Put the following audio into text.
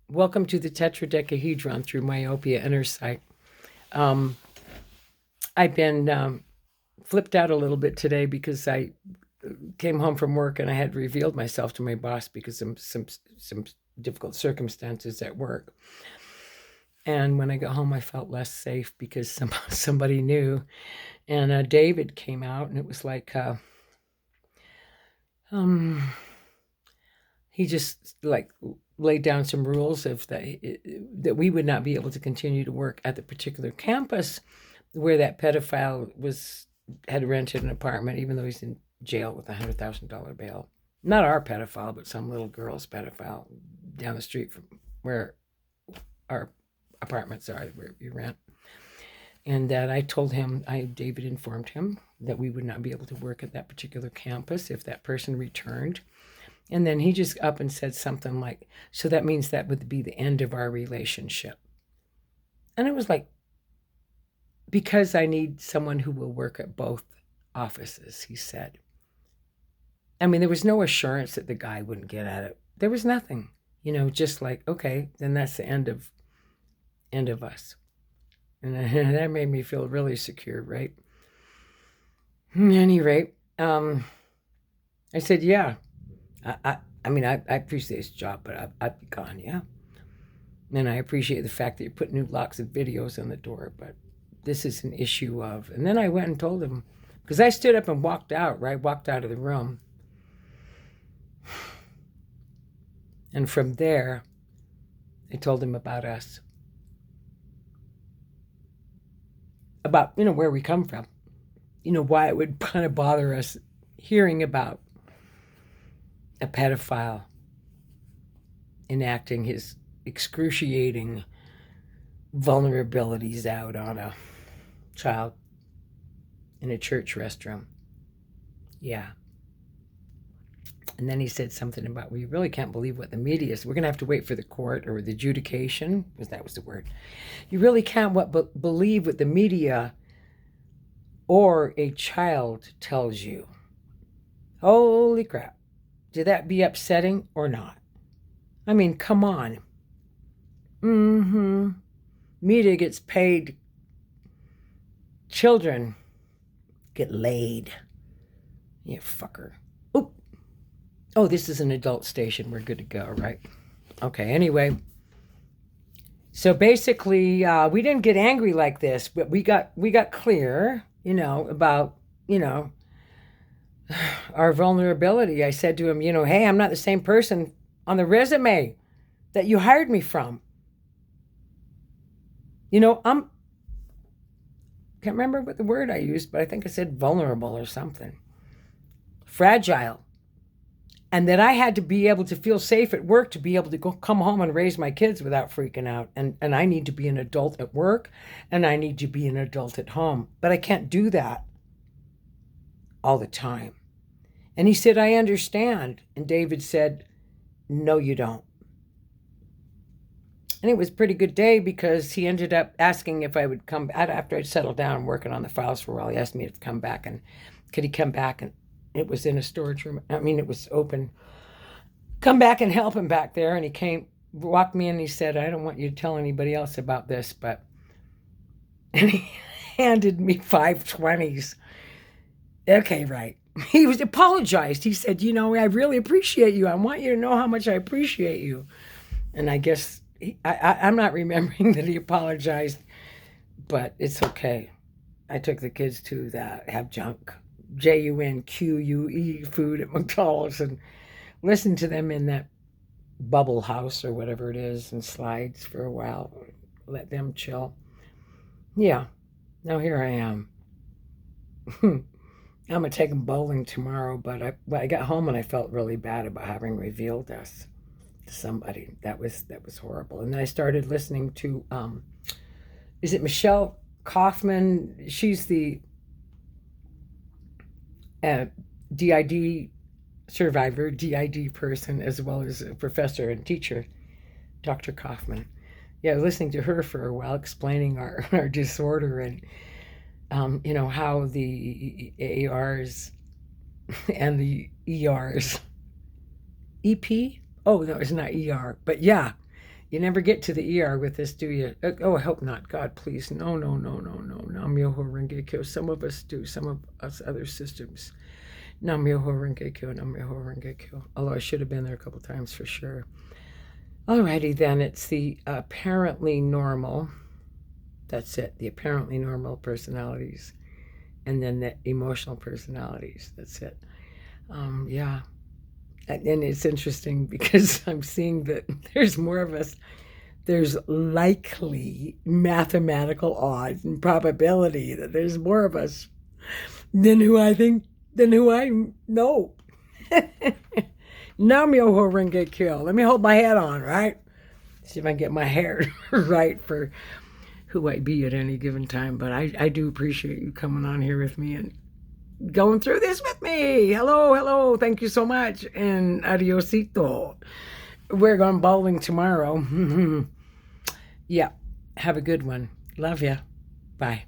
Welcome to the tetradecahedron through myopia inner sight. Um, I've been flipped out a little bit today because I came home from work and I had revealed myself to my boss because of some difficult circumstances at work. And when I got home, I felt less safe because somebody knew. And David came out, and it was like he just like laid down some rules of that we would not be able to continue to work at the particular campus where that pedophile had rented an apartment, even though he's in jail with $100,000 bail. Not our pedophile, but some little girl's pedophile down the street from where our apartments are, where we rent. And that David informed him that we would not be able to work at that particular campus if that person returned. And then he just up and said something like, so that means that would be the end of our relationship. And it was like, because I need someone who will work at both offices, he said. I mean, there was no assurance that the guy wouldn't get at it. There was nothing, just like, okay, then that's the end of us. And that made me feel really secure, right? At any rate, I said, yeah. I appreciate this job, but I'd be gone, yeah. And I appreciate the fact that you're putting new locks of videos on the door, but this is an issue of... And then I went and told him, because I stood up and walked out, right? Walked out of the room. And from there, I told him about us. About, where we come from. Why it would kind of bother us hearing about a pedophile enacting his excruciating vulnerabilities out on a child in a church restroom. Yeah. And then he said something about, we really can't believe what the media is. We're going to have to wait for the court or the adjudication, because that was the word. You really can't believe what the media or a child tells you. Holy crap. Did that be upsetting or not? I mean, come on. Media gets paid. Children get laid. You fucker. Oop. Oh, this is an adult station. We're good to go, right? Okay, anyway. So basically, we didn't get angry like this, but we got clear, about, our vulnerability. I said to him, hey, I'm not the same person on the resume that you hired me from. Can't remember what the word I used, but I think I said vulnerable or something. Fragile. And that I had to be able to feel safe at work to be able to come home and raise my kids without freaking out. And I need to be an adult at work, and I need to be an adult at home. But I can't do that all the time. And he said, I understand. And David said, no, you don't. And it was a pretty good day because he ended up asking if I would come after I'd settled down working on the files for a while. He asked me to come back, and could he come back? And it was in a storage room. It was open. Come back and help him back there. And he walked me in, and he said, I don't want you to tell anybody else about this, but... And he handed me 520s. Okay, right. He apologized. He said, I really appreciate you. I want you to know how much I appreciate you. And I guess, I'm not remembering that he apologized, but it's okay. I took the kids to have junk, JUNQUE food at McDonald's, and listened to them in that bubble house or whatever it is and slides for a while. Let them chill. Yeah, now here I am. I'm going to take them bowling tomorrow, but I got home and I felt really bad about having revealed us to somebody. That was horrible. And then I started listening to, is it Michelle Kaufman? She's the D.I.D survivor, D.I.D person, as well as a professor and teacher, Dr. Kaufman. Yeah, listening to her for a while, explaining our disorder and how the ARs and the ERs, EP? Oh, no, it's not ER, but yeah, You never get to the ER with this, do you? Oh, I hope not. God, please. No, no, no, no, no. Nam myoho renge kyo. Some of us do. Some of us other systems. Nam myoho renge kyo. Nam myoho renge kyo. Although I should have been there a couple times for sure. Alrighty then. It's the apparently normal. That's it. The apparently normal personalities. And then the emotional personalities. That's it. Yeah. And it's interesting because I'm seeing that there's more of us. There's likely mathematical odds and probability that there's more of us than who I know. Now myoho renge kyo. Let me hold my head on, right? See if I can get my hair right for who I be at any given time. But I do appreciate you coming on here with me and going through this with me. Hello, hello. Thank you so much. And adiosito. We're going bowling tomorrow. Yeah. Have a good one. Love ya. Bye.